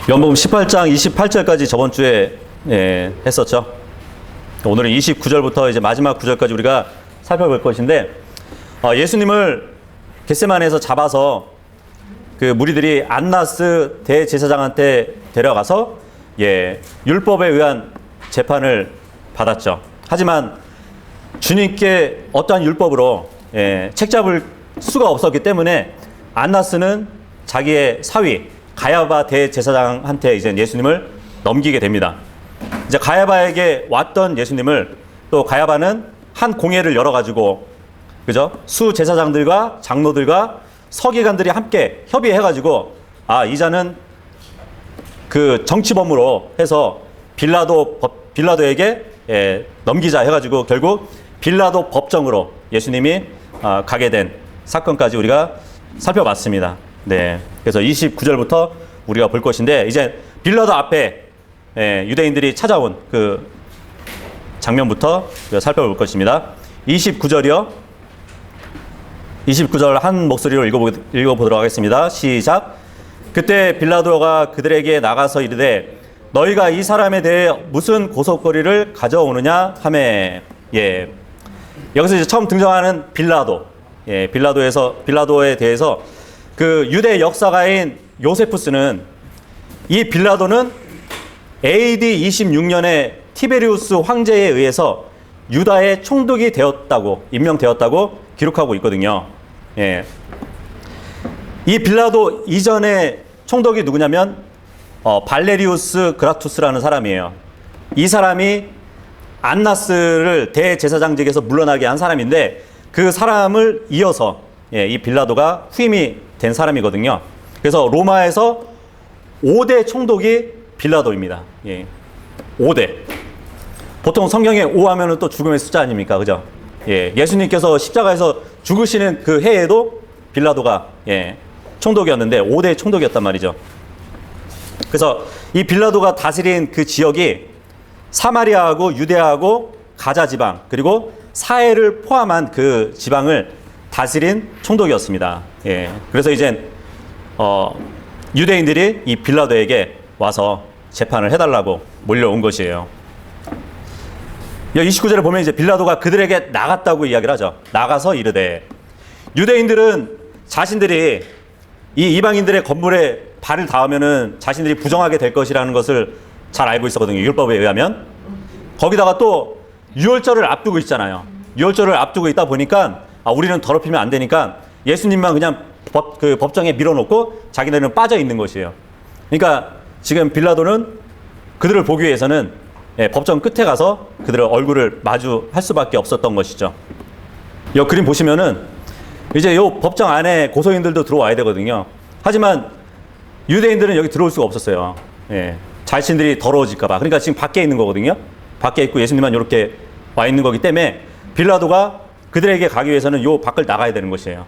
요한복음 18장 28절까지 저번 주에 했었죠. 오늘은 29절부터 이제 마지막 9절까지 우리가 살펴볼 것인데, 예수님을 겟세마네에서 잡아서 그 무리들이 안나스 대제사장한테 데려가서 율법에 의한 재판을 받았죠. 하지만 주님께 어떠한 율법으로 책잡을 수가 없었기 때문에 안나스는 자기의 사위 가야바 대제사장한테 이제 예수님을 넘기게 됩니다. 이제 가야바에게 왔던 예수님을 또 가야바는 한 공회를 열어가지고, 그죠? 수 제사장들과 장로들과 서기관들이 함께 협의해가지고, 이자는 그 정치범으로 해서 빌라도에게 넘기자 해가지고 결국 빌라도 법정으로 예수님이 가게 된 사건까지 우리가 살펴봤습니다. 네. 그래서 29절부터 우리가 볼 것인데, 이제 빌라도 앞에 유대인들이 찾아온 그 장면부터 살펴볼 것입니다. 29절이요. 29절 한 목소리로 읽어보도록 하겠습니다. 시작. 그때 빌라도가 그들에게 나가서 이르되 너희가 이 사람에 대해 무슨 고속거리를 가져오느냐 하매. 여기서 이제 처음 등장하는 빌라도. 빌라도에 대해서 그 유대 역사가인 요세푸스는, 이 빌라도는 AD 26년에 티베리우스 황제에 의해서 유다의 총독이 되었다고, 임명되었다고 기록하고 있거든요. 이 빌라도 이전의 총독이 누구냐면 발레리우스 그라투스라는 사람이에요. 이 사람이 안나스를 대제사장직에서 물러나게 한 사람인데, 그 사람을 이어서 이 빌라도가 후임이 된 사람이거든요. 그래서 로마에서 5대 총독이 빌라도입니다. 5대. 보통 성경에 5 하면은 또 죽음의 숫자 아닙니까? 그죠? 예수님께서 십자가에서 죽으시는 그 해에도 빌라도가 총독이었는데 5대 총독이었단 말이죠. 그래서 이 빌라도가 다스린 그 지역이 사마리아하고 유대하고 가자 지방, 그리고 사해를 포함한 그 지방을 다스린 총독이었습니다. 그래서 이제 유대인들이 이 빌라도에게 와서 재판을 해달라고 몰려온 것이에요. 29절에 보면 이제 빌라도가 그들에게 나갔다고 이야기를 하죠. 나가서 이르되, 유대인들은 자신들이 이 이방인들의 건물에 발을 닿으면은 자신들이 부정하게 될 것이라는 것을 잘 알고 있었거든요. 율법에 의하면. 거기다가 또 유월절을 앞두고 있잖아요. 유월절을 앞두고 있다 보니까 우리는 더럽히면 안 되니까 예수님만 그냥 법정에 밀어놓고 자기네는 빠져 있는 것이에요. 그러니까 지금 빌라도는 그들을 보기 위해서는 법정 끝에 가서 그들의 얼굴을 마주할 수밖에 없었던 것이죠. 이 그림 보시면은 이제 이 법정 안에 고소인들도 들어와야 되거든요. 하지만 유대인들은 여기 들어올 수가 없었어요. 자신들이 더러워질까봐. 그러니까 지금 밖에 있는 거거든요. 밖에 있고 예수님만 이렇게 와 있는 거기 때문에 빌라도가 그들에게 가기 위해서는 요 밖을 나가야 되는 것이에요.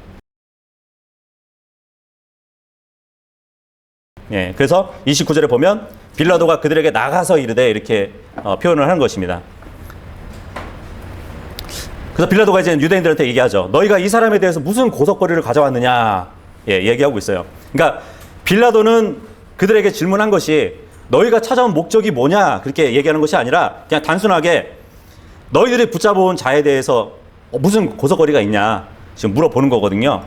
그래서 29절에 보면 빌라도가 그들에게 나가서 이르되 이렇게 표현을 하는 것입니다. 그래서 빌라도가 이제 유대인들한테 얘기하죠. 너희가 이 사람에 대해서 무슨 고속거리를 가져왔느냐 얘기하고 있어요. 그러니까 빌라도는 그들에게 질문한 것이 너희가 찾아온 목적이 뭐냐 그렇게 얘기하는 것이 아니라 그냥 단순하게 너희들이 붙잡아온 자에 대해서 무슨 고속거리가 있냐 지금 물어보는 거거든요.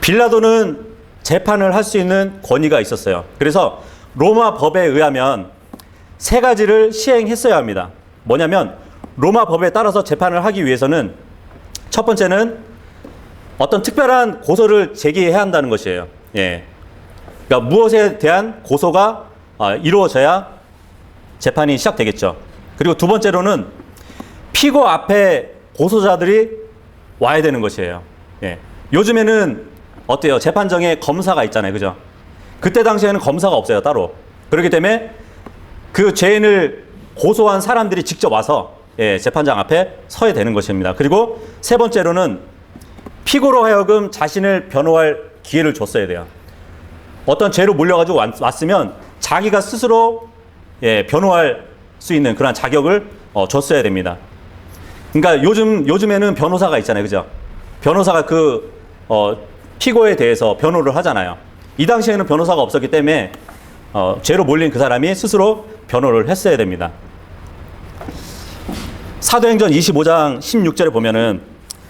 빌라도는 재판을 할 수 있는 권위가 있었어요. 그래서 로마 법에 의하면 3가지를 시행했어야 합니다. 뭐냐면 로마 법에 따라서 재판을 하기 위해서는 첫 번째는 어떤 특별한 고소를 제기해야 한다는 것이에요. 그러니까 무엇에 대한 고소가 이루어져야 재판이 시작되겠죠. 그리고 두 번째로는 피고 앞에 고소자들이 와야 되는 것이에요. 요즘에는 어때요? 재판정에 검사가 있잖아요. 그죠? 그때 당시에는 검사가 없어요. 따로. 그렇기 때문에 그 죄인을 고소한 사람들이 직접 와서 재판장 앞에 서야 되는 것입니다. 그리고 세 번째로는 피고로 하여금 자신을 변호할 기회를 줬어야 돼요. 어떤 죄로 몰려가지고 왔으면 자기가 스스로 변호할 수 있는 그런 자격을 줬어야 됩니다. 그러니까 요즘에는 변호사가 있잖아요. 그죠? 변호사가 피고에 대해서 변호를 하잖아요. 이 당시에는 변호사가 없었기 때문에 죄로 몰린 그 사람이 스스로 변호를 했어야 됩니다. 사도행전 25장 16절에 보면은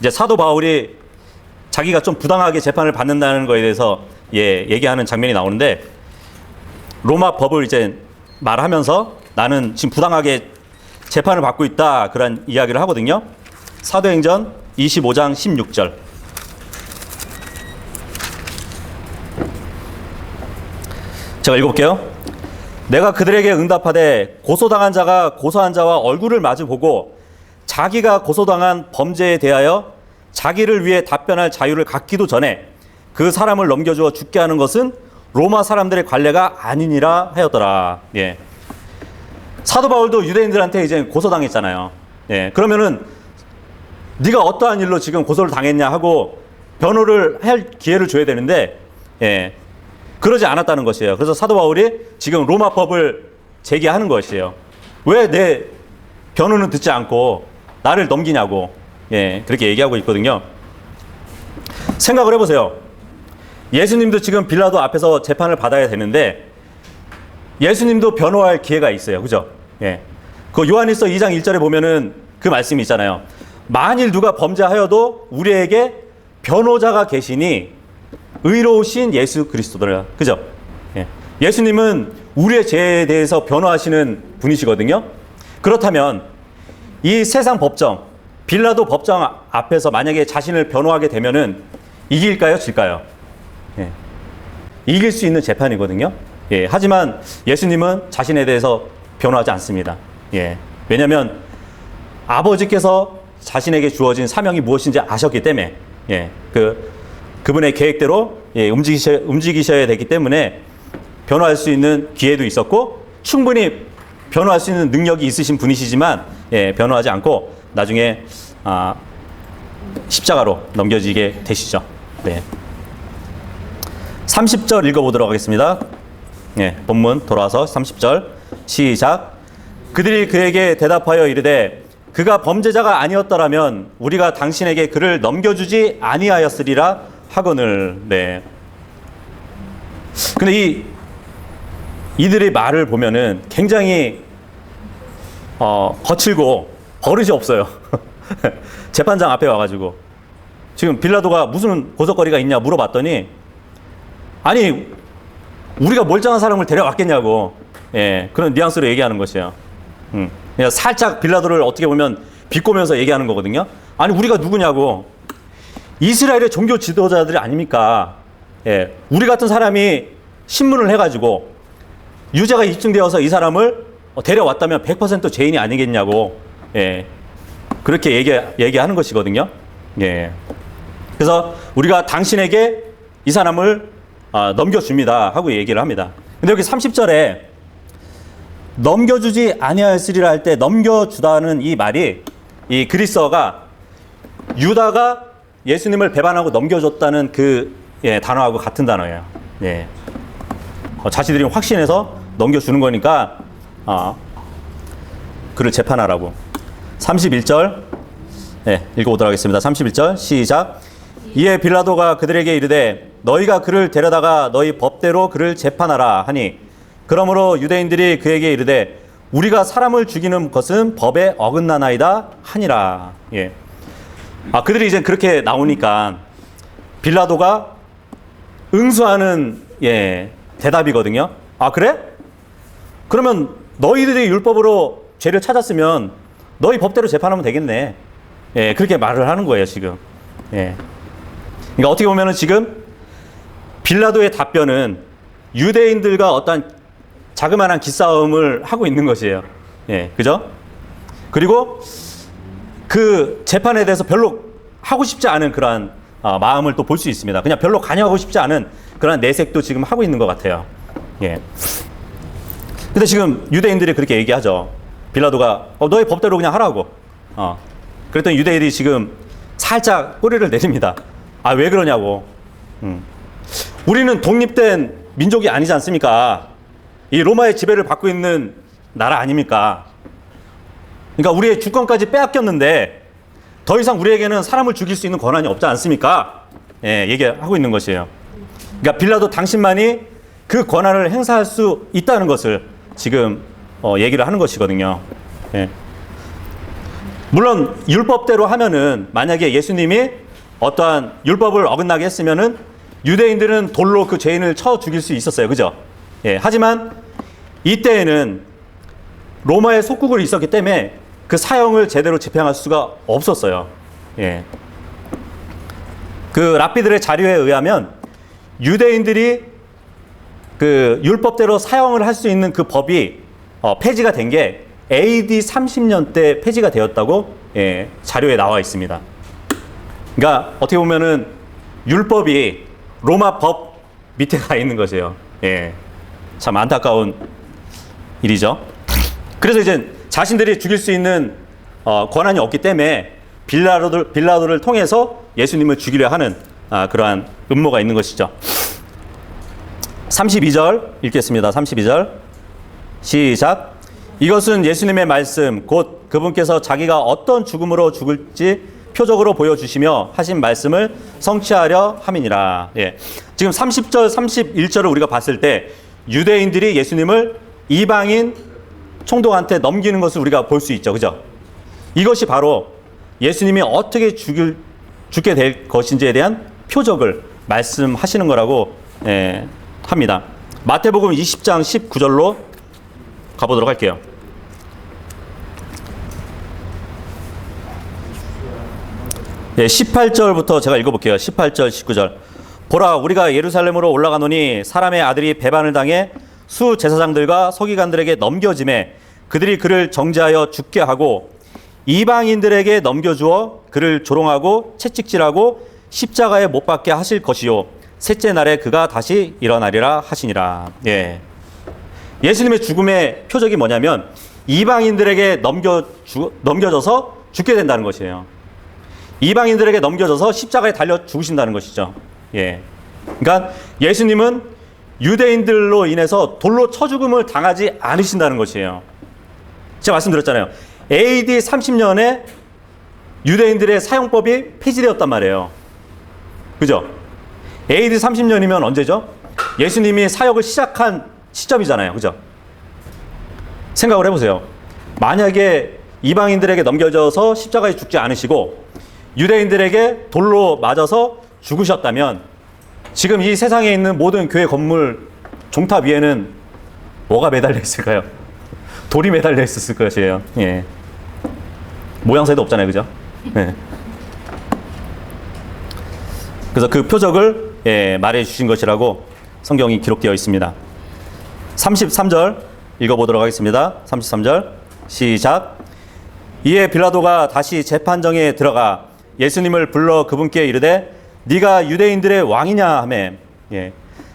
이제 사도 바울이 자기가 좀 부당하게 재판을 받는다는 거에 대해서 얘기하는 장면이 나오는데, 로마 법을 이제 말하면서 나는 지금 부당하게 재판을 받고 있다, 그런 이야기를 하거든요. 사도행전 25장 16절. 제가 읽어볼게요. 내가 그들에게 응답하되 고소당한 자가 고소한 자와 얼굴을 마주보고 자기가 고소당한 범죄에 대하여 자기를 위해 답변할 자유를 갖기도 전에 그 사람을 넘겨주어 죽게 하는 것은 로마 사람들의 관례가 아니니라 하였더라. 예. 사도 바울도 유대인들한테 이제 고소당했잖아요. 예. 그러면은 네가 어떠한 일로 지금 고소를 당했냐 하고 변호를 할 기회를 줘야 되는데, 예. 그러지 않았다는 것이에요. 그래서 사도 바울이 지금 로마 법을 제기하는 것이에요. 왜 내 변호는 듣지 않고 나를 넘기냐고, 예, 그렇게 얘기하고 있거든요. 생각을 해보세요. 예수님도 지금 빌라도 앞에서 재판을 받아야 되는데 예수님도 변호할 기회가 있어요. 그죠? 예. 그 요한일서 2장 1절에 보면은 그 말씀이 있잖아요. 만일 누가 범죄하여도 우리에게 변호자가 계시니 의로우신 예수 그리스도더라. 그죠? 예. 예수님은 우리의 죄에 대해서 변호하시는 분이시거든요. 그렇다면 이 세상 법정, 빌라도 법정 앞에서 만약에 자신을 변호하게 되면은 이길까요? 질까요? 예. 이길 수 있는 재판이거든요. 예. 하지만 예수님은 자신에 대해서 변호하지 않습니다. 예. 왜냐하면 아버지께서 자신에게 주어진 사명이 무엇인지 아셨기 때문에, 예. 그분의 계획대로, 예, 움직이셔야 되기 때문에 변호할 수 있는 기회도 있었고 충분히 변호할 수 있는 능력이 있으신 분이시지만, 예, 변호하지 않고 나중에 십자가로 넘겨지게 되시죠. 네. 30절 읽어보도록 하겠습니다. 예, 본문 돌아와서 30절 시작. 그들이 그에게 대답하여 이르되 그가 범죄자가 아니었더라면 우리가 당신에게 그를 넘겨주지 아니하였으리라 하거늘. 네. 근데 이들의 말을 보면은 굉장히 거칠고 버릇이 없어요. 재판장 앞에 와가지고 지금 빌라도가 무슨 고소거리가 있냐 물어봤더니, 아니 우리가 멀쩡한 사람을 데려왔겠냐고, 예, 그런 뉘앙스로 얘기하는 것이에요. 그냥 살짝 빌라도를 어떻게 보면 비꼬면서 얘기하는 거거든요. 아니 우리가 누구냐고, 이스라엘의 종교 지도자들이 아닙니까? 예, 우리 같은 사람이 신문을 해가지고 유죄가 입증되어서 이 사람을 데려왔다면 100% 죄인이 아니겠냐고, 예, 그렇게 얘기하는 것이거든요. 예, 그래서 우리가 당신에게 이 사람을 넘겨줍니다 하고 얘기를 합니다. 근데 여기 30절에 넘겨주지 아니하였으리라 할 때 넘겨주다는 이 말이, 이 그리스어가 유다가 예수님을 배반하고 넘겨줬다는 그, 예, 단어하고 같은 단어예요. 예. 자신들이 확신해서 넘겨주는 거니까 그를 재판하라고. 31절, 예, 읽어보도록 하겠습니다. 31절 시작. 이에 빌라도가 그들에게 이르되 너희가 그를 데려다가 너희 법대로 그를 재판하라 하니, 그러므로 유대인들이 그에게 이르되 우리가 사람을 죽이는 것은 법에 어긋나나이다 하니라. 예. 그들이 이제 그렇게 나오니까 빌라도가 응수하는, 예, 대답이거든요. 아 그래? 그러면 너희들이 율법으로 죄를 찾았으면 너희 법대로 재판하면 되겠네. 예, 그렇게 말을 하는 거예요 지금. 예. 그러니까 어떻게 보면은 지금 빌라도의 답변은 유대인들과 어떤 자그마한 기싸움을 하고 있는 것이에요. 예, 그죠? 그리고 그 재판에 대해서 별로 하고 싶지 않은 그러한 마음을 또 볼 수 있습니다. 그냥 별로 관여하고 싶지 않은 그런 내색도 지금 하고 있는 것 같아요. 예. 근데 지금 유대인들이 그렇게 얘기하죠. 빌라도가 너의 법대로 그냥 하라고. 그랬더니 유대인들이 지금 살짝 꼬리를 내립니다. 아, 왜 그러냐고. 우리는 독립된 민족이 아니지 않습니까? 이 로마의 지배를 받고 있는 나라 아닙니까? 그러니까 우리의 주권까지 빼앗겼는데 더 이상 우리에게는 사람을 죽일 수 있는 권한이 없지 않습니까? 예, 얘기하고 있는 것이에요. 그러니까 빌라도 당신만이 그 권한을 행사할 수 있다는 것을 지금 얘기를 하는 것이거든요. 예. 물론 율법대로 하면은 만약에 예수님이 어떠한 율법을 어긋나게 했으면은 유대인들은 돌로 그 죄인을 쳐 죽일 수 있었어요. 그죠? 예. 하지만 이때에는 로마의 속국을 있었기 때문에 그 사형을 제대로 집행할 수가 없었어요. 예. 그 랍비들의 자료에 의하면 유대인들이 그 율법대로 사형을 할 수 있는 그 법이 폐지가 된 게 AD 30년 때 폐지가 되었다고 자료에 나와 있습니다. 그러니까 어떻게 보면은 율법이 로마 법 밑에 가 있는 것이에요. 예. 참 안타까운 일이죠. 그래서 이제 자신들이 죽일 수 있는 권한이 없기 때문에 빌라도를 통해서 예수님을 죽이려 하는 그러한 음모가 있는 것이죠. 32절 읽겠습니다. 32절 시작. 이것은 예수님의 말씀 곧 그분께서 자기가 어떤 죽음으로 죽을지 표적으로 보여주시며 하신 말씀을 성취하려 함이니라. 예. 지금 30절 31절을 우리가 봤을 때 유대인들이 예수님을 이방인 총독한테 넘기는 것을 우리가 볼 수 있죠. 그죠? 이것이 바로 예수님이 어떻게 죽게 될 것인지에 대한 표적을 말씀하시는 거라고 합니다. 마태복음 20장 19절로 가보도록 할게요. 예, 18절부터 제가 읽어볼게요. 18절, 19절. 보라, 우리가 예루살렘으로 올라가노니 사람의 아들이 배반을 당해 수 제사장들과 서기관들에게 넘겨짐에 그들이 그를 정죄하여 죽게 하고 이방인들에게 넘겨주어 그를 조롱하고 채찍질하고 십자가에 못 박게 하실 것이요 셋째 날에 그가 다시 일어나리라 하시니라. 예. 예수님의 죽음의 표적이 뭐냐면 이방인들에게 넘겨져서 죽게 된다는 것이에요. 이방인들에게 넘겨져서 십자가에 달려 죽으신다는 것이죠. 예. 그러니까 예수님은 유대인들로 인해서 돌로 쳐 죽음을 당하지 않으신다는 것이에요. 제가 말씀드렸잖아요. AD 30년에 유대인들의 사형법이 폐지되었단 말이에요. 그죠? AD 30년이면 언제죠? 예수님이 사역을 시작한 시점이잖아요. 그죠? 생각을 해보세요. 만약에 이방인들에게 넘겨져서 십자가에 죽지 않으시고 유대인들에게 돌로 맞아서 죽으셨다면 지금 이 세상에 있는 모든 교회 건물 종탑 위에는 뭐가 매달려 있을까요? 돌이 매달려 있었을 것이에요. 예. 모양새도 없잖아요. 그죠? 예. 그래서 그 표적을 말해 주신 것이라고 성경이 기록되어 있습니다. 33절 읽어보도록 하겠습니다. 33절 시작. 이에 빌라도가 다시 재판정에 들어가 예수님을 불러 그분께 이르되 네가 유대인들의 왕이냐 하며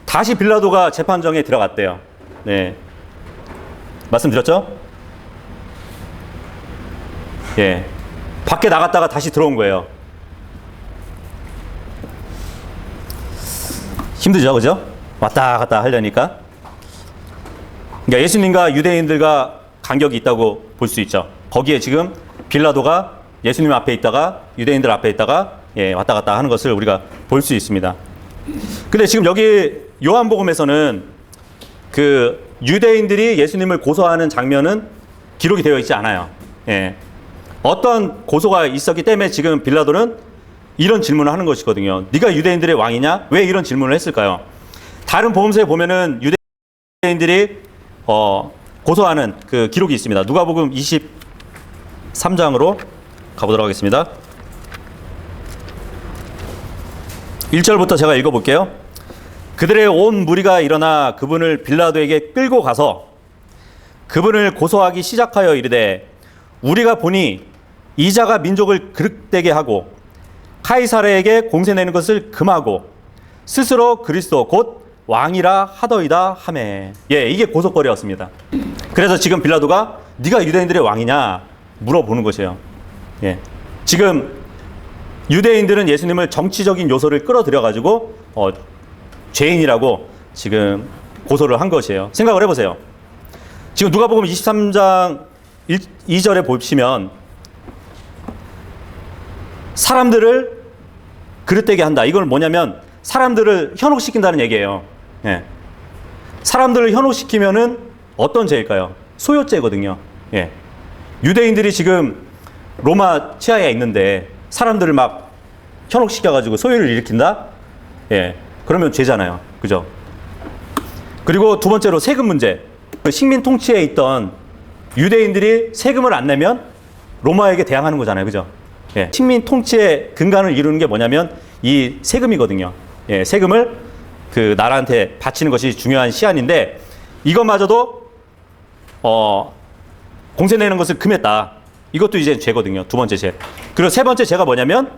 다시 빌라도가 재판정에 들어갔대요. 네. 말씀드렸죠? 예. 밖에 나갔다가 다시 들어온 거예요. 힘들죠, 그죠? 왔다 갔다 하려니까. 그러니까 예수님과 유대인들과 간격이 있다고 볼 수 있죠. 거기에 지금 빌라도가 예수님 앞에 있다가 유대인들 앞에 있다가 왔다 갔다 하는 것을 우리가 볼 수 있습니다. 근데 지금 여기 요한복음에서는 그 유대인들이 예수님을 고소하는 장면은 기록이 되어 있지 않아요. 예. 어떤 고소가 있었기 때문에 지금 빌라도는 이런 질문을 하는 것이거든요. 네가 유대인들의 왕이냐? 왜 이런 질문을 했을까요? 다른 복음서에 보면은 유대인들이 고소하는 그 기록이 있습니다. 누가복음 23장으로 가보도록 하겠습니다. 1절부터 제가 읽어볼게요. 그들의 온 무리가 일어나 그분을 빌라도에게 끌고 가서 그분을 고소하기 시작하여 이르되 우리가 보니 이자가 민족을 그릇되게 하고 카이사르에게 공세내는 것을 금하고 스스로 그리스도 곧 왕이라 하더이다 하매. 예, 이게 고소거리였습니다. 그래서 지금 빌라도가 네가 유대인들의 왕이냐 물어보는 것이에요. 예, 지금 유대인들은 예수님을 정치적인 요소를 끌어들여가지고 죄인이라고 지금 고소를 한 것이에요. 생각을 해보세요. 지금 누가복음 23장 2절에 보시면 사람들을 그릇되게 한다. 이건 뭐냐면 사람들을 현혹시킨다는 얘기예요. 예. 사람들을 현혹시키면은 어떤 죄일까요? 소요죄거든요. 예. 유대인들이 지금 로마 치하에 있는데 사람들을 막 현혹시켜가지고 소요를 일으킨다? 예. 그러면 죄잖아요. 그죠? 그리고 두 번째로 세금 문제. 그 식민 통치에 있던 유대인들이 세금을 안 내면 로마에게 대항하는 거잖아요. 그죠? 예. 식민 통치의 근간을 이루는 게 뭐냐면 이 세금이거든요. 예. 세금을 그 나라한테 바치는 것이 중요한 시한인데 이것마저도 공세 내는 것을 금했다. 이것도 이제 죄거든요. 두 번째 죄. 그리고 세 번째 죄가 뭐냐면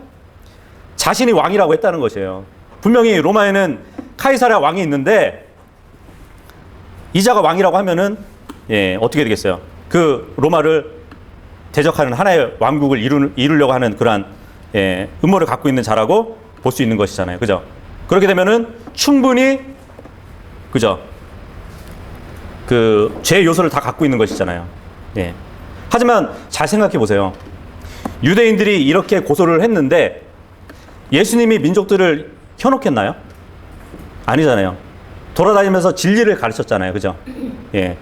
자신이 왕이라고 했다는 것이에요. 분명히 로마에는 카이사랴 왕이 있는데 이자가 왕이라고 하면은 예, 어떻게 되겠어요? 그 로마를 대적하는 하나의 왕국을 이루려고 하는 그러한 예, 음모를 갖고 있는 자라고 볼 수 있는 것이잖아요. 그죠? 그렇게 되면은 충분히 그죠? 그 죄 요소를 다 갖고 있는 것이잖아요. 예. 하지만 잘 생각해 보세요. 유대인들이 이렇게 고소를 했는데 예수님이 민족들을 현혹했나요? 아니잖아요. 돌아다니면서 진리를 가르쳤잖아요. 그죠? 예.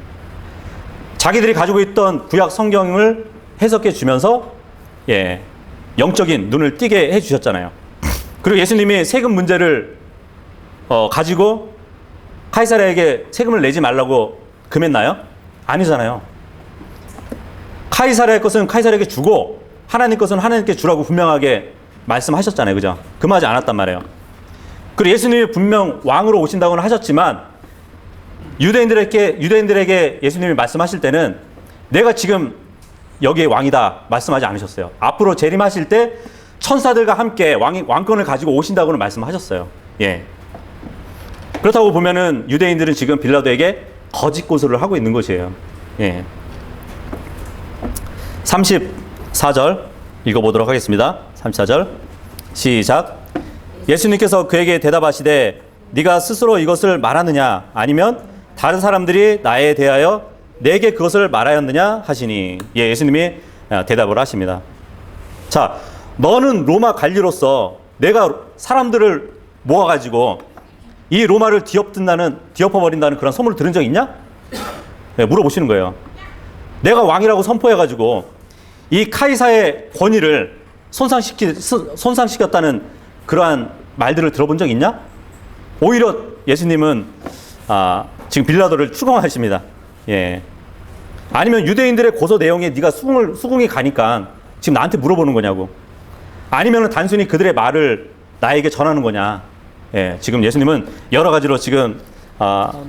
자기들이 가지고 있던 구약 성경을 해석해 주면서 예. 영적인 눈을 띄게 해 주셨잖아요. 그리고 예수님이 세금 문제를 가지고 카이사랴에게 세금을 내지 말라고 금했나요? 아니잖아요. 카이사랴의 것은 카이사랴에게 주고 하나님 것은 하나님께 주라고 분명하게 말씀하셨잖아요. 그죠? 금하지 않았단 말이에요. 그리고 예수님이 분명 왕으로 오신다고는 하셨지만 유대인들에게 예수님이 말씀하실 때는 내가 지금 여기에 왕이다 말씀하지 않으셨어요. 앞으로 재림하실 때 천사들과 함께 왕권을 가지고 오신다고는 말씀하셨어요. 예. 그렇다고 보면은 유대인들은 지금 빌라도에게 거짓 고소를 하고 있는 것이에요. 예. 34절 읽어보도록 하겠습니다. 34절 시작. 예수님께서 그에게 대답하시되 네가 스스로 이것을 말하느냐 아니면 다른 사람들이 나에 대하여 내게 그것을 말하였느냐 하시니 예, 예수님이 대답을 하십니다. 자, 너는 로마 관리로서 내가 사람들을 모아가지고 이 로마를 뒤엎어버린다는 그런 소문을 들은 적 있냐? 네, 물어보시는 거예요. 내가 왕이라고 선포해가지고 이 카이사의 권위를 손상시켰다는 그러한 말들을 들어본 적 있냐? 오히려 예수님은 지금 빌라도를 추궁하십니다. 예. 아니면 유대인들의 고소 내용에 네가 수긍이 가니까 지금 나한테 물어보는 거냐고. 아니면 단순히 그들의 말을 나에게 전하는 거냐. 예. 지금 예수님은 여러 가지로 지금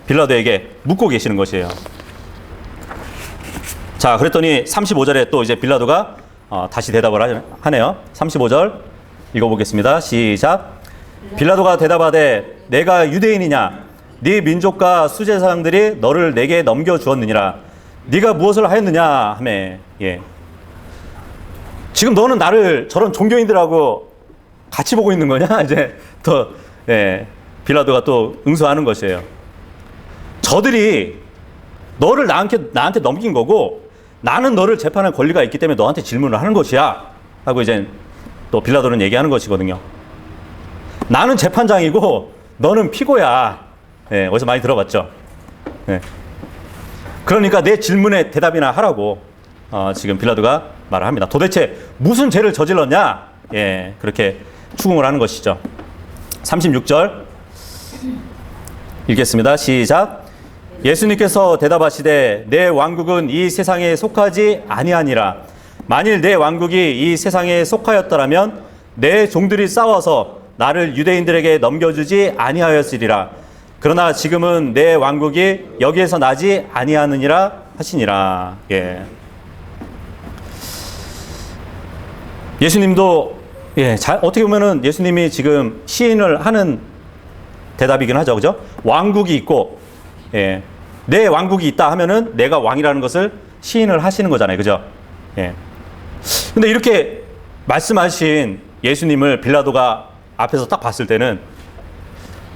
빌라도에게 묻고 계시는 것이에요. 자, 그랬더니 35절에 또 이제 빌라도가 다시 대답을 하네요. 35절 읽어보겠습니다. 시작. 빌라도가 대답하되 내가 유대인이냐? 네 민족과 수제사장들이 너를 내게 넘겨주었느니라. 네가 무엇을 하였느냐 하매. 예. 지금 너는 나를 저런 종교인들하고 같이 보고 있는 거냐? 이제 또 예, 빌라도가 또 응수하는 것이에요. 저들이 너를 나한테 넘긴 거고 나는 너를 재판할 권리가 있기 때문에 너한테 질문을 하는 것이야 하고 이제 또 빌라도는 얘기하는 것이거든요. 나는 재판장이고 너는 피고야. 예, 어디서 많이 들어봤죠? 예. 그러니까 내 질문에 대답이나 하라고 지금 빌라도가 말을 합니다. 도대체 무슨 죄를 저질렀냐? 예, 그렇게 추궁을 하는 것이죠. 36절 읽겠습니다. 시작. 예수님께서 대답하시되 내 왕국은 이 세상에 속하지 아니하니라. 만일 내 왕국이 이 세상에 속하였더라면 내 종들이 싸워서 나를 유대인들에게 넘겨주지 아니하였으리라. 그러나 지금은 내 왕국이 여기에서 나지 아니하느니라 하시니라. 예. 예수님도 예, 어떻게 보면은 예수님이 지금 시인을 하는 대답이긴 하죠. 그죠? 왕국이 있고 예. 내 왕국이 있다 하면은 내가 왕이라는 것을 시인을 하시는 거잖아요. 그죠? 예. 근데 이렇게 말씀하신 예수님을 빌라도가 앞에서 딱 봤을 때는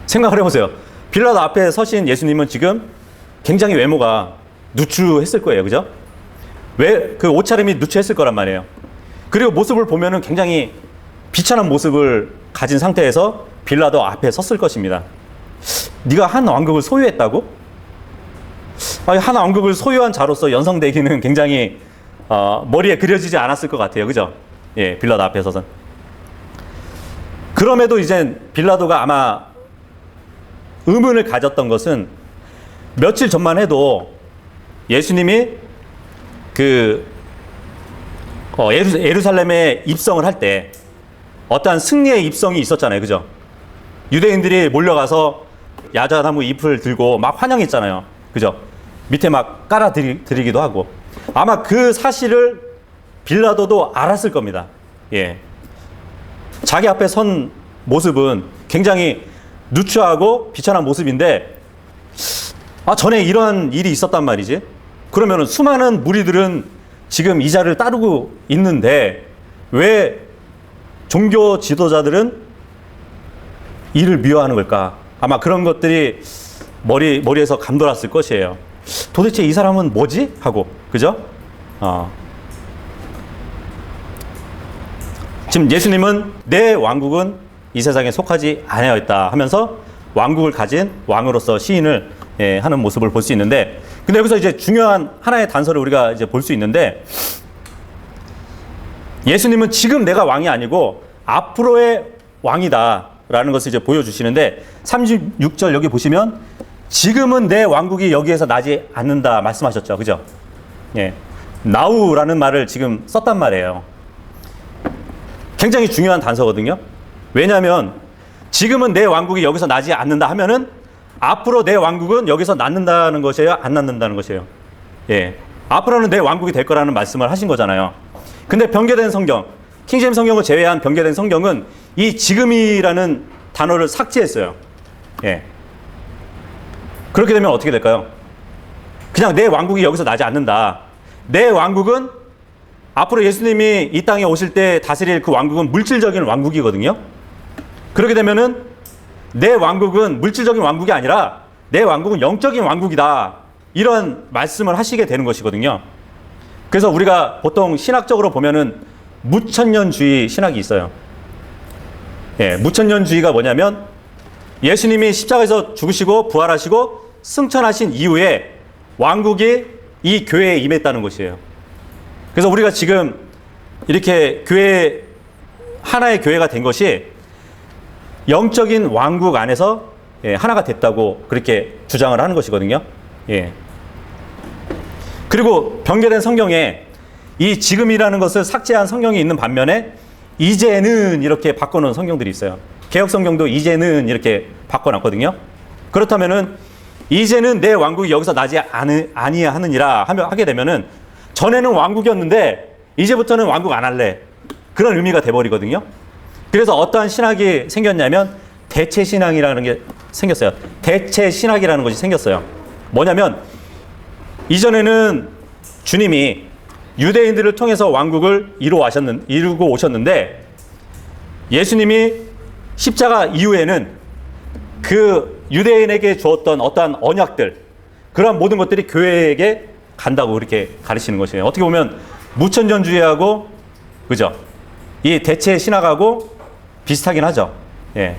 생각을 해보세요. 빌라도 앞에 서신 예수님은 지금 굉장히 외모가 누추했을 거예요. 그죠? 왜 그 옷차림이 누추했을 거란 말이에요. 그리고 모습을 보면은 굉장히 비천한 모습을 가진 상태에서 빌라도 앞에 섰을 것입니다. 네가 한 왕국을 소유했다고? 한 왕국을 소유한 자로서 연성되기는 굉장히 머리에 그려지지 않았을 것 같아요. 그죠? 예, 빌라도 앞에 서선. 그럼에도 이제 빌라도가 아마 의문을 가졌던 것은 며칠 전만 해도 예수님이 예루살렘에 입성을 할 때 어떠한 승리의 입성이 있었잖아요. 그죠? 유대인들이 몰려가서 야자나무 잎을 들고 막 환영했잖아요. 그죠? 밑에 막 깔아드리기도 하고. 아마 그 사실을 빌라도도 알았을 겁니다. 예. 자기 앞에 선 모습은 굉장히 누추하고 비천한 모습인데, 전에 이런 일이 있었단 말이지. 그러면 수많은 무리들은 지금 이 자를 따르고 있는데 왜 종교 지도자들은 이를 미워하는 걸까? 아마 그런 것들이 머리에서 감돌았을 것이에요. 도대체 이 사람은 뭐지? 하고, 그죠? 지금 예수님은 내 왕국은 이 세상에 속하지 아니하였다 하면서 왕국을 가진 왕으로서 시인을 하는 모습을 볼 수 있는데, 근데 여기서 이제 중요한 하나의 단서를 우리가 이제 볼 수 있는데, 예수님은 지금 내가 왕이 아니고 앞으로의 왕이다라는 것을 이제 보여주시는데, 36절 여기 보시면 지금은 내 왕국이 여기에서 나지 않는다 말씀하셨죠. 그죠? 예. now라는 말을 지금 썼단 말이에요. 굉장히 중요한 단서거든요. 왜냐하면 지금은 내 왕국이 여기서 나지 않는다 하면은 앞으로 내 왕국은 여기서 낳는다는 것이에요? 안 낳는다는 것이에요? 예. 앞으로는 내 왕국이 될 거라는 말씀을 하신 거잖아요. 근데 변개된 성경, 킹제임스 성경을 제외한 변개된 성경은 이 지금이라는 단어를 삭제했어요. 예. 그렇게 되면 어떻게 될까요? 그냥 내 왕국이 여기서 나지 않는다. 내 왕국은 앞으로 예수님이 이 땅에 오실 때 다스릴 그 왕국은 물질적인 왕국이거든요. 그렇게 되면은 내 왕국은 물질적인 왕국이 아니라 내 왕국은 영적인 왕국이다. 이런 말씀을 하시게 되는 것이거든요. 그래서 우리가 보통 신학적으로 보면은 무천년주의 신학이 있어요. 예, 무천년주의가 뭐냐면 예수님이 십자가에서 죽으시고 부활하시고 승천하신 이후에 왕국이 이 교회에 임했다는 것이에요. 그래서 우리가 지금 이렇게 하나의 교회가 된 것이 영적인 왕국 안에서 하나가 됐다고 그렇게 주장을 하는 것이거든요. 예. 그리고 변개된 성경에 이 지금이라는 것을 삭제한 성경이 있는 반면에 이제는 이렇게 바꿔놓은 성경들이 있어요. 개혁 성경도 이제는 이렇게 바꿔놨거든요. 그렇다면은 이제는 내 왕국이 여기서 나지 아니하느니라 하게 되면은 전에는 왕국이었는데 이제부터는 왕국 안 할래. 그런 의미가 돼버리거든요. 그래서 어떠한 신학이 생겼냐면 대체 신앙이라는 게 생겼어요. 대체 신학이라는 것이 생겼어요. 뭐냐면 이전에는 주님이 유대인들을 통해서 왕국을 이루고 오셨는데 예수님이 십자가 이후에는 그 유대인에게 주었던 어떠한 언약들, 그러한 모든 것들이 교회에게 간다고 그렇게 가르치는 것이에요. 어떻게 보면 무천년주의하고 그죠? 이 대체 신학하고 비슷하긴 하죠. 예.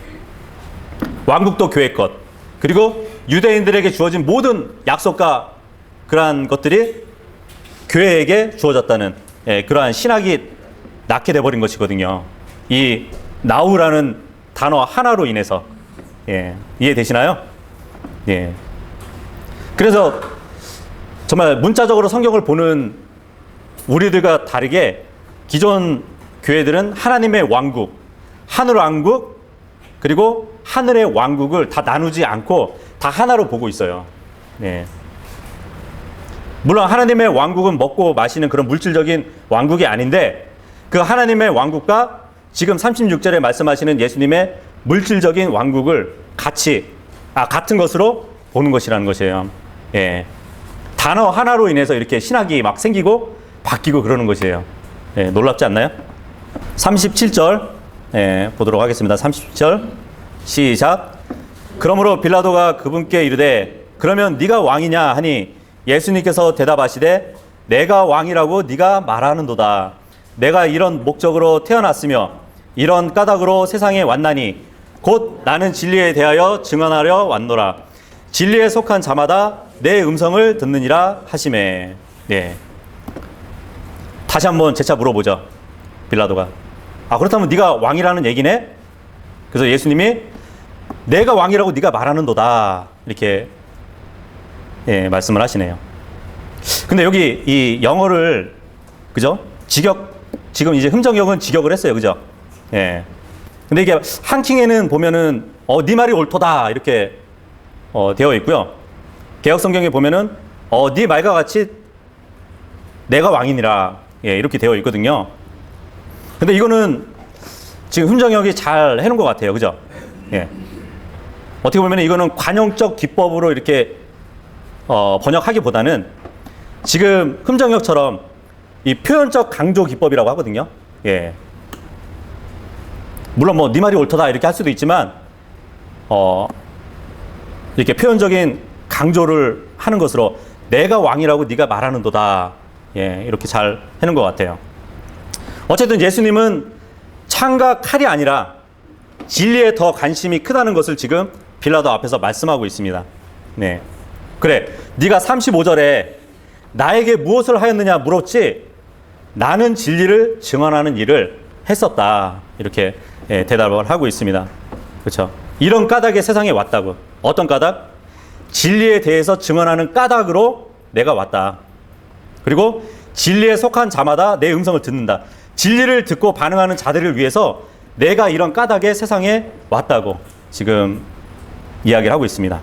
왕국도 교회 것, 그리고 유대인들에게 주어진 모든 약속과 그러한 것들이 교회에게 주어졌다는 그러한 신학이 낳게 돼버린 것이거든요. 이 now라는 단어 하나로 인해서. 예, 이해되시나요? 예. 그래서 정말 문자적으로 성경을 보는 우리들과 다르게 기존 교회들은 하나님의 왕국, 하늘 왕국, 그리고 하늘의 왕국을 다 나누지 않고 다 하나로 보고 있어요. 예. 물론 하나님의 왕국은 먹고 마시는 그런 물질적인 왕국이 아닌데 그 하나님의 왕국과 지금 36절에 말씀하시는 예수님의 물질적인 왕국을 같은 것으로 보는 것이라는 것이에요. 예. 단어 하나로 인해서 이렇게 신학이 막 생기고 바뀌고 그러는 것이에요. 예, 놀랍지 않나요? 37절 보도록 하겠습니다. 37절 시작. 그러므로 빌라도가 그분께 이르되 그러면 네가 왕이냐 하니 예수님께서 대답하시되 내가 왕이라고 네가 말하는도다. 내가 이런 목적으로 태어났으며 이런 까닭으로 세상에 왔나니 곧 나는 진리에 대하여 증언하려 왔노라. 진리에 속한 자마다 내 음성을 듣느니라 하시매. 네. 다시 한번 재차 물어보죠. 빌라도가. 아, 그렇다면 네가 왕이라는 얘기네? 그래서 예수님이 내가 왕이라고 네가 말하는도다. 이렇게 말씀을 하시네요. 근데 여기 이 영어를 그죠? 지금 이제 흠정역은 직역을 했어요. 그죠? 예. 근데 이게 한킹에는 보면은 네 말이 옳도다 이렇게 되어 있고요. 개역 성경에 보면은 네 말과 같이 내가 왕이니라 이렇게 되어 있거든요. 근데 이거는 지금 흠정역이 잘 해놓은 것 같아요. 그죠? 예. 어떻게 보면 이거는 관용적 기법으로 이렇게 번역하기보다는 지금 흠정역처럼 이 표현적 강조 기법이라고 하거든요. 예. 물론 뭐 네 말이 옳다 이렇게 할 수도 있지만 이렇게 표현적인 강조를 하는 것으로 내가 왕이라고 네가 말하는도다. 예, 이렇게 잘 해놓은 것 같아요. 어쨌든 예수님은 창과 칼이 아니라 진리에 더 관심이 크다는 것을 지금 빌라도 앞에서 말씀하고 있습니다. 네. 그래, 네가 35절에 나에게 무엇을 하였느냐 물었지 나는 진리를 증언하는 일을 했었다. 이렇게 대답을 하고 있습니다. 그렇죠? 이런 까닭이 세상에 왔다고. 어떤 까닭? 진리에 대해서 증언하는 까닭으로 내가 왔다. 그리고 진리에 속한 자마다 내 음성을 듣는다. 진리를 듣고 반응하는 자들을 위해서 내가 이런 까닭에 세상에 왔다고 지금 이야기를 하고 있습니다.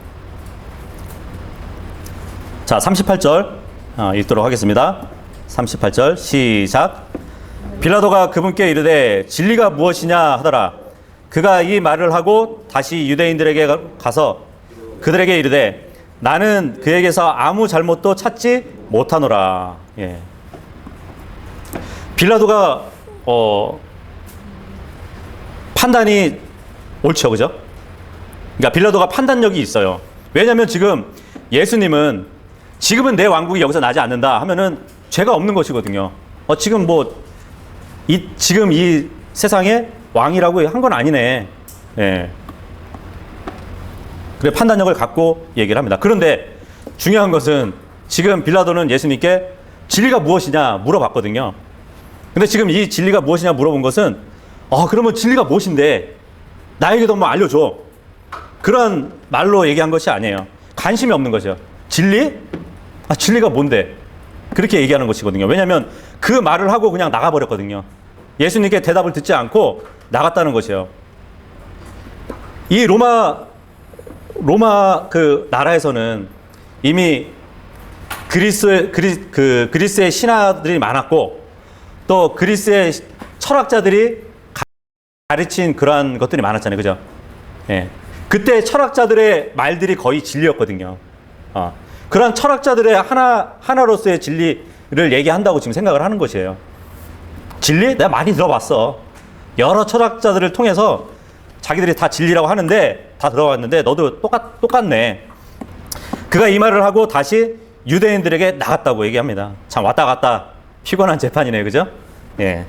자, 38절 읽도록 하겠습니다. 38절 시작. 빌라도가 그분께 이르되 진리가 무엇이냐 하더라. 그가 이 말을 하고 다시 유대인들에게 가서 그들에게 이르되 나는 그에게서 아무 잘못도 찾지 못하노라. 예. 빌라도가 판단이 옳죠, 그죠? 그러니까 빌라도가 판단력이 있어요. 왜냐하면 지금 예수님은 지금은 내 왕국이 여기서 나지 않는다 하면은 죄가 없는 것이거든요. 지금 지금 이 세상에 왕이라고 한 건 아니네. 예. 그래 판단력을 갖고 얘기를 합니다. 그런데 중요한 것은 지금 빌라도는 예수님께 진리가 무엇이냐 물어봤거든요. 근데 지금 이 진리가 무엇이냐 물어본 것은 그러면 진리가 무엇인데 나에게도 한번 알려줘. 그런 말로 얘기한 것이 아니에요. 관심이 없는 거죠. 진리? 진리가 뭔데? 그렇게 얘기하는 것이거든요. 왜냐하면 그 말을 하고 그냥 나가버렸거든요. 예수님께 대답을 듣지 않고 나갔다는 것이에요. 이 로마 그 나라에서는 이미 그리스의 신하들이 많았고 또 그리스의 철학자들이 가르친 그러한 것들이 많았잖아요. 그죠? 예. 그때 철학자들의 말들이 거의 진리였거든요. 그런 철학자들의 하나로서의 진리를 얘기한다고 지금 생각을 하는 것이에요. 진리? 내가 많이 들어봤어. 여러 철학자들을 통해서 자기들이 다 진리라고 하는데 다 들어봤는데 너도 똑같네. 그가 이 말을 하고 다시 유대인들에게 나갔다고 얘기합니다. 참 왔다 갔다 피곤한 재판이네요. 그죠? 예.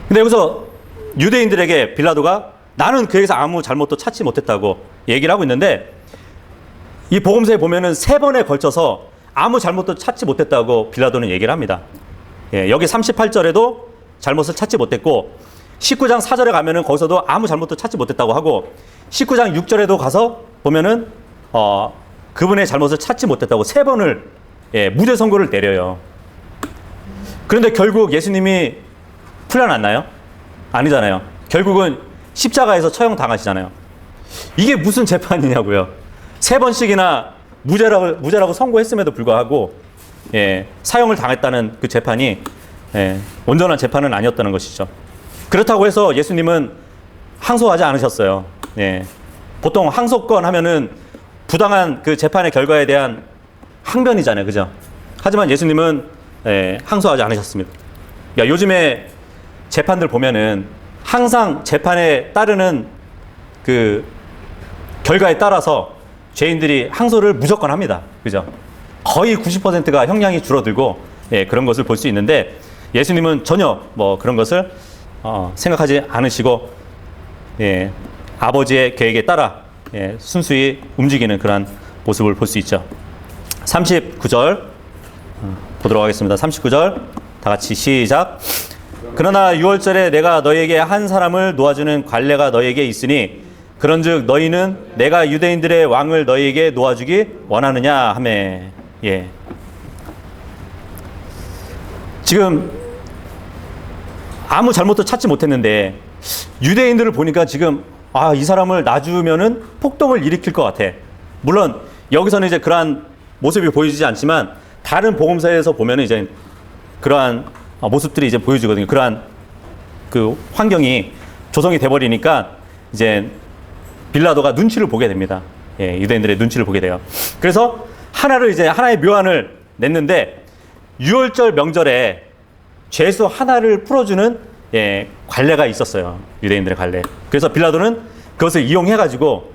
근데 여기서 유대인들에게 빌라도가 나는 그에게서 아무 잘못도 찾지 못했다고 얘기를 하고 있는데 이 복음서에 보면은 3번에 걸쳐서 아무 잘못도 찾지 못했다고 빌라도는 얘기를 합니다. 예, 여기 38절에도 잘못을 찾지 못했고 19장 4절에 가면은 거기서도 아무 잘못도 찾지 못했다고 하고 19장 6절에도 가서 보면은 그분의 잘못을 찾지 못했다고 3번을 무죄 선고를 내려요. 그런데 결국 예수님이 풀려났나요? 아니잖아요. 결국은 십자가에서 처형 당하시잖아요. 이게 무슨 재판이냐고요. 3번씩이나 무죄라고 선고했음에도 불구하고 사형을 당했다는 그 재판이 온전한 재판은 아니었다는 것이죠. 그렇다고 해서 예수님은 항소하지 않으셨어요. 보통 항소권 하면은 부당한 그 재판의 결과에 대한 항변이잖아요. 그죠? 하지만 예수님은 항소하지 않으셨습니다. 그러니까 요즘에 재판들 보면은 항상 재판에 따르는 그 결과에 따라서 죄인들이 항소를 무조건 합니다. 그죠? 거의 90%가 형량이 줄어들고 그런 것을 볼 수 있는데 예수님은 전혀 그런 것을 생각하지 않으시고 아버지의 계획에 따라 예, 순수히 움직이는 그러한 모습을 볼 수 있죠. 39절 보도록 하겠습니다. 39절 다 같이 시작. 그러나 6월절에 내가 너희에게 한 사람을 놓아주는 관례가 너희에게 있으니 그런즉 너희는 내가 유대인들의 왕을 너희에게 놓아주기 원하느냐 하매. 예. 지금 아무 잘못도 찾지 못했는데 유대인들을 보니까 지금 이 사람을 놔주면은 폭동을 일으킬 것 같아. 물론 여기서는 이제 그러한 모습이 보여지지 않지만 다른 복음서에서 보면은 이제 그러한 모습들이 이제 보여지거든요. 그러한 그 환경이 조성이 돼버리니까 이제 빌라도가 눈치를 보게 됩니다. 예, 유대인들의 눈치를 보게 돼요. 그래서 하나의 묘안을 냈는데 6월절 명절에 죄수 하나를 풀어주는 관례가 있었어요. 유대인들의 관례. 그래서 빌라도는 그것을 이용해가지고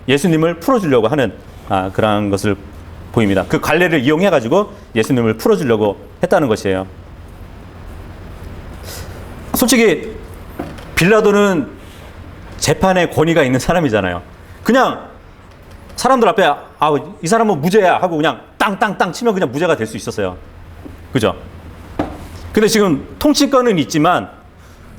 예수님을 풀어주려고 하는 그러한 것을 보입니다. 그 관례를 이용해가지고 예수님을 풀어주려고 했다는 것이에요. 솔직히 빌라도는 재판에 권위가 있는 사람이잖아요. 그냥 사람들 앞에 이 사람은 무죄야 하고 그냥 땅땅땅 치면 그냥 무죄가 될 수 있었어요. 그죠? 근데 지금 통치권은 있지만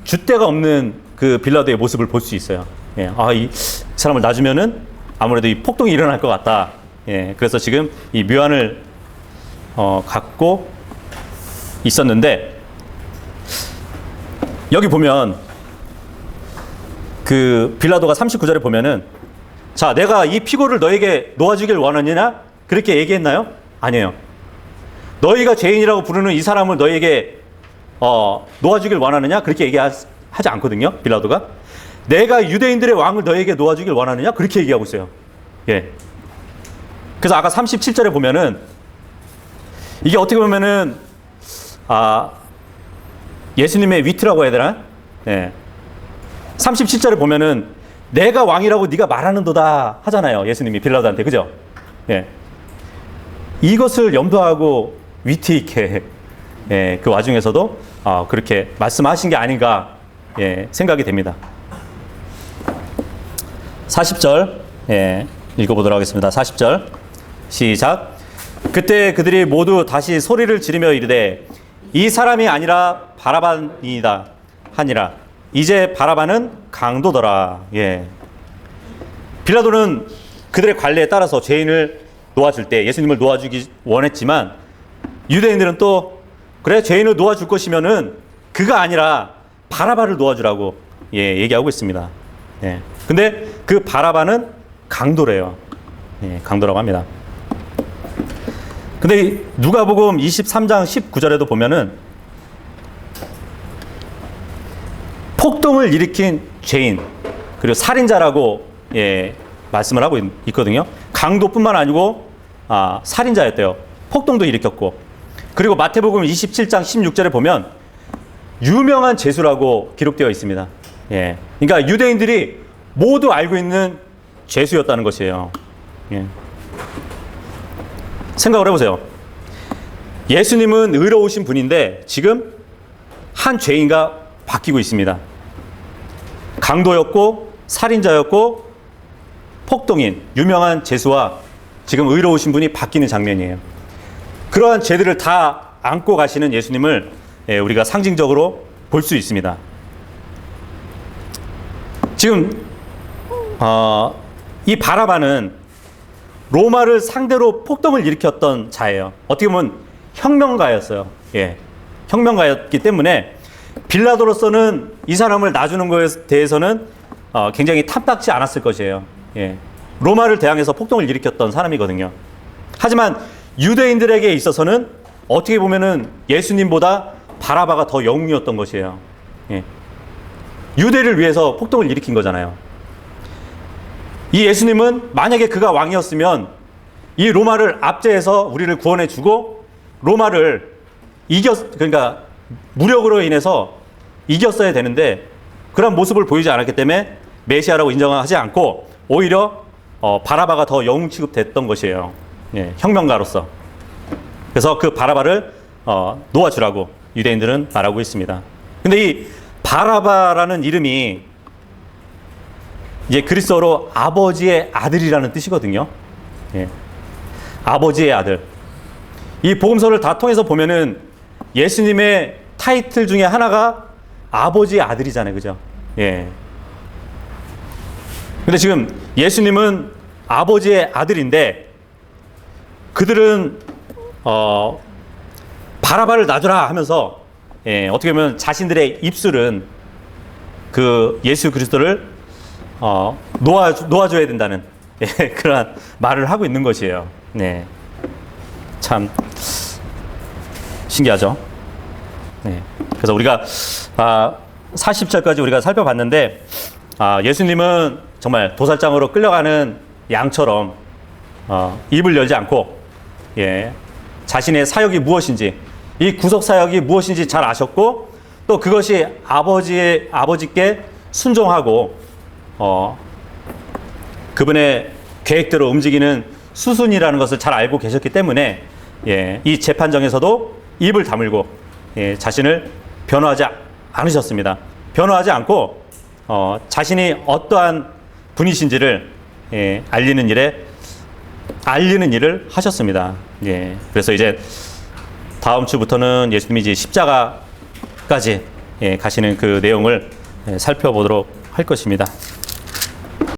줏대가 없는 그 빌라도의 모습을 볼 수 있어요. 예, 이 사람을 놔주면은 아무래도 이 폭동이 일어날 것 같다. 예, 그래서 지금 이 묘안을 갖고 있었는데 여기 보면 그 빌라도가 39절에 보면은 자, 내가 이 피고를 너에게 놓아주길 원하느냐? 그렇게 얘기했나요? 아니에요. 너희가 죄인이라고 부르는 이 사람을 너에게 놓아주길 원하느냐? 그렇게 얘기하지 않거든요. 빌라도가. 내가 유대인들의 왕을 너에게 놓아주길 원하느냐? 그렇게 얘기하고 있어요. 예. 그래서 아까 37절에 보면은 이게 어떻게 보면은 예수님의 위트라고 해야 되나? 예. 37절에 보면은 내가 왕이라고 네가 말하는도다 하잖아요. 예수님이 빌라도한테. 그죠? 예. 이것을 염두하고 위트 있게 그 와중에서도 그렇게 말씀하신 게 아닌가 생각이 됩니다. 40절 읽어보도록 하겠습니다. 40절 시작. 그때 그들이 모두 다시 소리를 지르며 이르되 이 사람이 아니라 바라바니이다 하니라. 이제 바라바는 강도더라. 예. 빌라도는 그들의 관례에 따라서 죄인을 놓아줄 때 예수님을 놓아주기 원했지만 유대인들은 또 그래 죄인을 놓아줄 것이면은 그가 아니라 바라바를 놓아주라고 얘기하고 있습니다. 예. 근데 그 바라바는 강도래요. 예, 강도라고 합니다. 근데 누가복음 23장 19절에도 보면은 폭동을 일으킨 죄인 그리고 살인자라고 말씀을 하고 있거든요. 강도뿐만 아니고 살인자였대요. 폭동도 일으켰고. 그리고 마태복음 27장 16절에 보면 유명한 죄수라고 기록되어 있습니다. 예. 그러니까 유대인들이 모두 알고 있는 죄수였다는 것이에요. 예. 생각을 해보세요. 예수님은 의로우신 분인데 지금 한 죄인과 바뀌고 있습니다. 강도였고 살인자였고 폭동인 유명한 죄수와 지금 의로우신 분이 바뀌는 장면이에요. 그러한 죄들을 다 안고 가시는 예수님을 우리가 상징적으로 볼 수 있습니다. 지금 이 바라바는 로마를 상대로 폭동을 일으켰던 자예요. 어떻게 보면 혁명가였어요. 예, 혁명가였기 때문에 빌라도로서는 이 사람을 놔주는 것에 대해서는 굉장히 탐탁지 않았을 것이에요. 예, 로마를 대항해서 폭동을 일으켰던 사람이거든요. 하지만 유대인들에게 있어서는 어떻게 보면은 예수님보다 바라바가 더 영웅이었던 것이에요. 예, 유대를 위해서 폭동을 일으킨 거잖아요. 이 예수님은 만약에 그가 왕이었으면 이 로마를 압제해서 우리를 구원해 주고 로마를 그러니까 무력으로 인해서 이겼어야 되는데 그런 모습을 보이지 않았기 때문에 메시아라고 인정하지 않고 오히려 바라바가 더 영웅 취급됐던 것이에요. 예, 혁명가로서. 그래서 그 바라바를 놓아주라고 유대인들은 말하고 있습니다. 근데 이 바라바라는 이름이 이제 그리스어로 아버지의 아들이라는 뜻이거든요. 예. 아버지의 아들. 이 복음서를 다 통해서 보면은 예수님의 타이틀 중에 하나가 아버지의 아들이잖아요. 그죠? 예. 근데 지금 예수님은 아버지의 아들인데 그들은 바라바를 놔줘라 하면서 예, 어떻게 보면 자신들의 입술은 그 예수 그리스도를 놓아줘야 된다는 예, 그런 말을 하고 있는 것이에요. 네. 참 신기하죠. 네. 그래서 우리가 40절까지 우리가 살펴봤는데 예수님은 정말 도살장으로 끌려가는 양처럼 입을 열지 않고 예, 자신의 사역이 무엇인지 이 구속 사역이 무엇인지 잘 아셨고 또 그것이 아버지께 순종하고 그분의 계획대로 움직이는 수순이라는 것을 잘 알고 계셨기 때문에 예, 이 재판정에서도 입을 다물고 예, 자신을 변호하지 않으셨습니다. 변호하지 않고 자신이 어떠한 분이신지를 예, 알리는 일을 하셨습니다. 예, 그래서 이제 다음 주부터는 예수님이 이제 십자가까지 예, 가시는 그 내용을 예, 살펴보도록 할 것입니다.